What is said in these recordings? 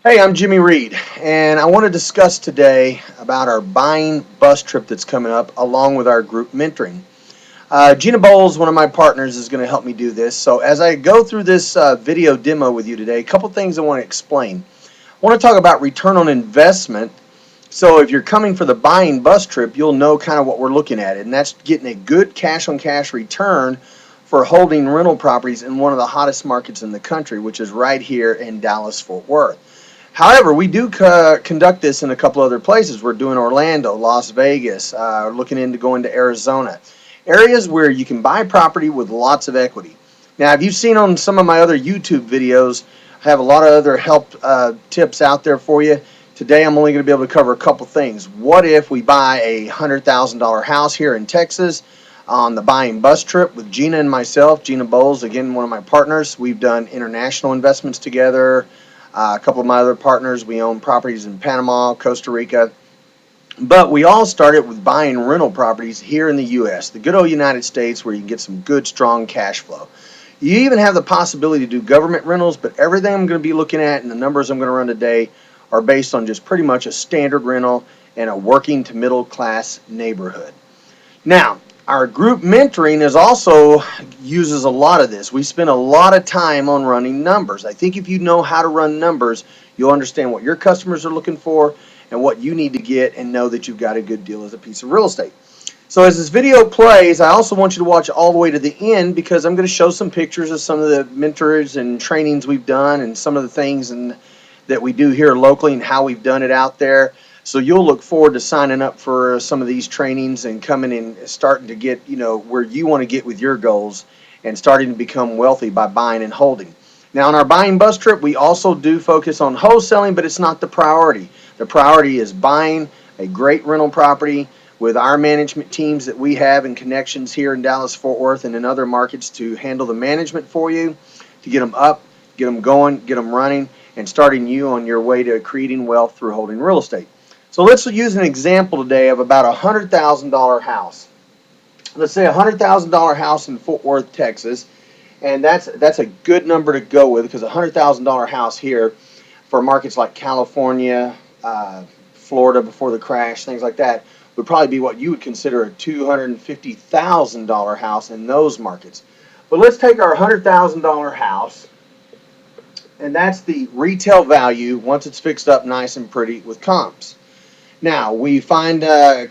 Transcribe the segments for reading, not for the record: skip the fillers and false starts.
Hey, I'm Jimmy Reed, and I want to discuss today about our buying bus trip that's coming up along with our group mentoring. Gina Bowles, one of my partners, is going to help me do this. So, as I go through this video demo with you today, a couple things I want to explain. I want to talk about return on investment. So, if you're coming for the buying bus trip, you'll know kind of what we're looking at, and that's getting a good cash on cash return for holding rental properties in one of the hottest markets in the country, which is right here in Dallas Fort Worth. However, we do conduct this in a couple other places. We're doing Orlando, Las Vegas, looking into going to Arizona. Areas where you can buy property with lots of equity. Now, if you've seen on some of my other YouTube videos, I have a lot of other help tips out there for you. Today, I'm only going to be able to cover a couple things. What if we buy a $100,000 house here in Texas on the buying bus trip with Gina and myself? Gina Bowles, again, one of my partners. We've done international investments together. A couple of my other partners, we own properties in Panama, Costa Rica. But we all started with buying rental properties here in the U.S., the good old United States, where you can get some good, strong cash flow. You even have the possibility to do government rentals, but everything I'm going to be looking at and the numbers I'm going to run today are based on just pretty much a standard rental in a working to middle class neighborhood. Now, our group mentoring is also uses a lot of this. We spend a lot of time on running numbers. I think if you know how to run numbers, you'll understand what your customers are looking for and what you need to get and know that you've got a good deal as a piece of real estate. So as this video plays, I also want you to watch all the way to the end because I'm going to show some pictures of some of the mentors and trainings we've done and some of the things that we do here locally and how we've done it out there. So you'll look forward to signing up for some of these trainings and coming in, starting to get, where you want to get with your goals and starting to become wealthy by buying and holding. Now, on our buying bus trip, we also do focus on wholesaling, but it's not the priority. The priority is buying a great rental property with our management teams that we have and connections here in Dallas, Fort Worth, and in other markets to handle the management for you, to get them up, get them going, get them running, and starting you on your way to creating wealth through holding real estate. So let's use an example today of about a $100,000 house. Let's say a $100,000 house in Fort Worth, Texas, and that's a good number to go with because a $100,000 house here for markets like California, Florida before the crash, things like that, would probably be what you would consider a $250,000 house in those markets. But let's take our $100,000 house, and that's the retail value once it's fixed up nice and pretty with comps. Now, we find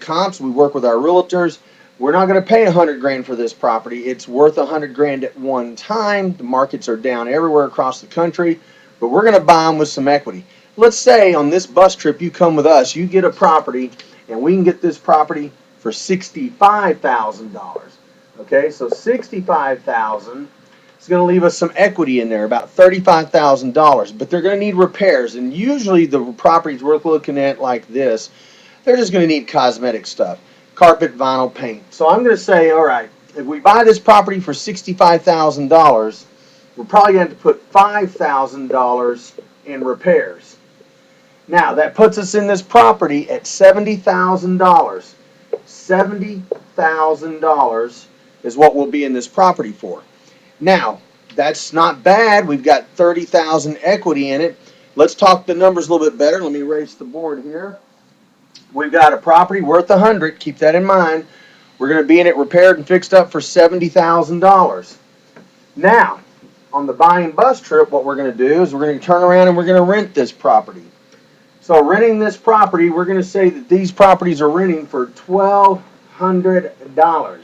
comps, we work with our realtors. We're not going to pay 100 grand for this property. It's worth 100 grand at one time. The markets are down everywhere across the country, but we're going to buy them with some equity. Let's say on this bus trip you come with us, you get a property, and we can get this property for $65,000. Okay, so $65,000 is going to leave us some equity in there, about $35,000, but they're going to need repairs. And usually the properties we're looking at like this, they're just going to need cosmetic stuff, carpet, vinyl, paint. So I'm going to say, all right, if we buy this property for $65,000, we're probably going to have to put $5,000 in repairs. Now, that puts us in this property at $70,000. $70,000 is what we'll be in this property for. Now, that's not bad. We've got 30,000 equity in it. Let's talk the numbers a little bit better. Let me erase the board here. We've got a property worth 100. Keep that in mind. We're going to be in it repaired and fixed up for $70,000. Now, on the buying bus trip, what we're going to do is we're going to turn around and we're going to rent this property. So renting this property, we're going to say that these properties are renting for $1,200.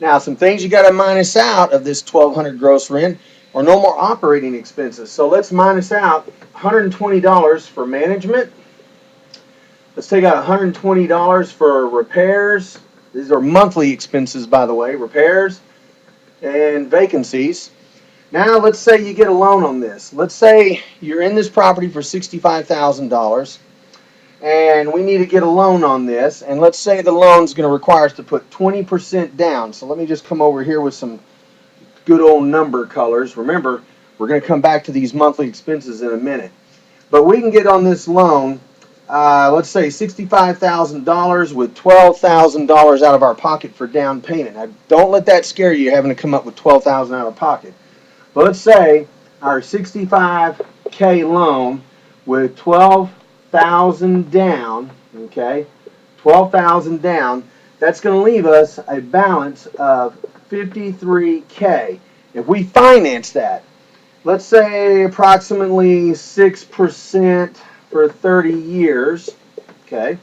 Now, some things you got to minus out of this $1,200 gross rent are no more operating expenses. So let's minus out $120 for management. Let's take out $120 for repairs. These are monthly expenses, by the way, repairs and vacancies. Now, let's say you get a loan on this. Let's say you're in this property for $65,000. And we need to get a loan on this, and let's say the loan's going to require us to put 20% down. So let me just come over here with some good old number colors. Remember, we're going to come back to these monthly expenses in a minute. But we can get on this loan, let's say $65,000 with $12,000 out of our pocket for down payment. Now, don't let that scare you having to come up with $12,000 out of pocket. But let's say our $65K loan with 12,000 down, okay, 12,000 down, that's going to leave us a balance of 53K. If we finance that, let's say approximately 6% for 30 years, okay,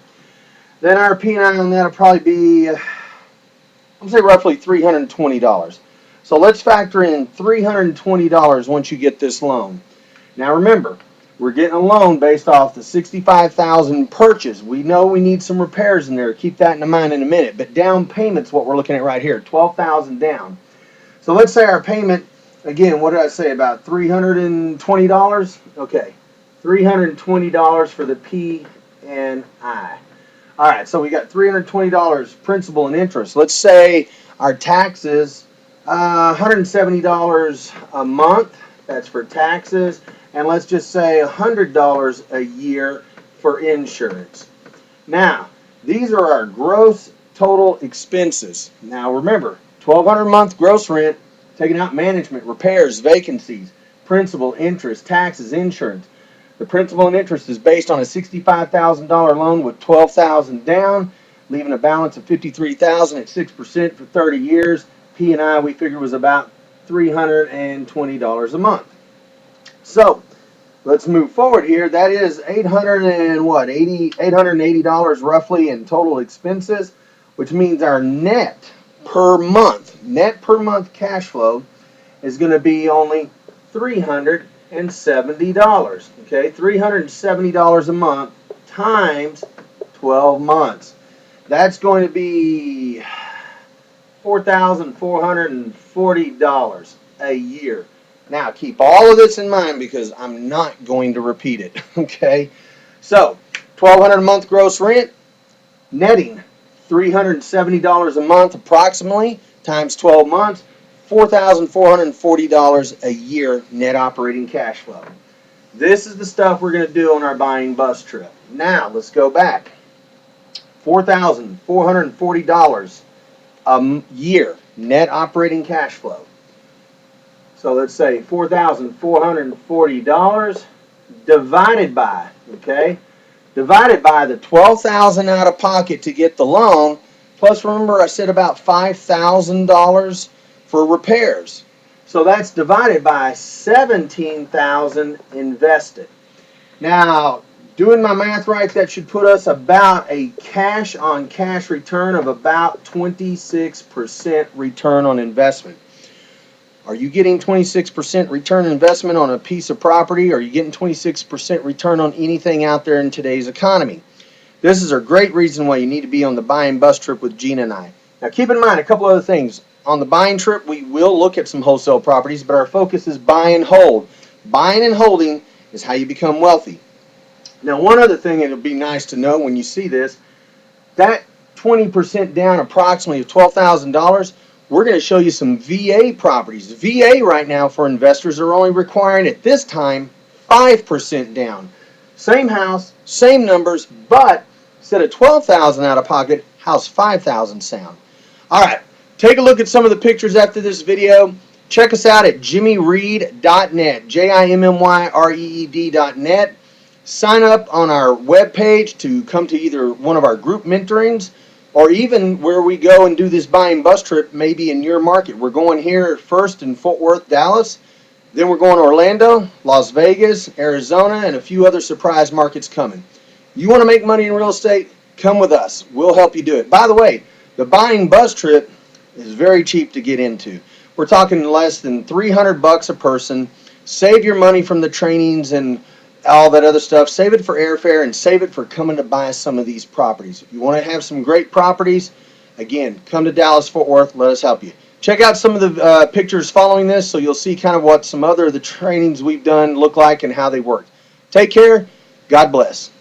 then our P&I on that will probably be, I'll say roughly $320. So let's factor in $320 once you get this loan. Now remember, we're getting a loan based off the $65,000 purchase. We know we need some repairs in there. Keep that in mind in a minute. But down payment's what we're looking at right here, $12,000 down. So let's say our payment, again, what did I say, about $320? Okay, $320 for the P&I. All right, so we got $320 principal and interest. Let's say our taxes, $170 a month. That's for taxes. And let's just say $100 a year for insurance. Now, these are our gross total expenses. Now, remember, $1,200 a month gross rent, taking out management, repairs, vacancies, principal, interest, taxes, insurance. The principal and interest is based on a $65,000 loan with $12,000 down, leaving a balance of $53,000 at 6% for 30 years. P&I we figured was about $320 a month. So let's move forward here. That is $880 roughly in total expenses, which means our net per month cash flow is going to be only $370. Okay, $370 a month times 12 months. That's going to be $4,440 a year. Now, keep all of this in mind because I'm not going to repeat it. Okay, so $1,200 a month gross rent, netting $370 a month approximately times 12 months, $4,440 a year net operating cash flow. This is the stuff we're going to do on our buying bus trip. Now, let's go back. $4,440 a year net operating cash flow. So let's say $4,440 divided by, okay, divided by the $12,000 out of pocket to get the loan, plus remember I said about $5,000 for repairs. So that's divided by $17,000 invested. Now, doing my math right, that should put us about a cash on cash return of about 26% return on investment. Are you getting 26% return on investment on a piece of property? Or are you getting 26% return on anything out there in today's economy? This is a great reason why you need to be on the buying bus trip with Gina and I. Now keep in mind a couple other things. On the buying trip, we will look at some wholesale properties, but our focus is buy and hold. Buying and holding is how you become wealthy. Now, one other thing it'll be nice to know when you see this, that 20% down approximately of $12,000, we're going to show you some VA properties. VA right now for investors are only requiring at this time 5% down. Same house, same numbers, but instead of $12,000 out of pocket, how's $5,000 sound? All right. Take a look at some of the pictures after this video. Check us out at jimmyreed.net, jimmyreed.net. Sign up on our webpage to come to either one of our group mentorings or even where we go and do this buying bus trip maybe in your market. We're going here first in Fort Worth, Dallas. Then we're going to Orlando, Las Vegas, Arizona, and a few other surprise markets coming. You want to make money in real estate? Come with us. We'll help you do it. By the way, the buying bus trip is very cheap to get into. We're talking less than $300 a person. Save your money from the trainings and all that other stuff. Save it for airfare and save it for coming to buy some of these properties. If you want to have some great properties, again, come to Dallas, Fort Worth. Let us help you. Check out some of the pictures following this so you'll see kind of what some other of the trainings we've done look like and how they work. Take care. God bless.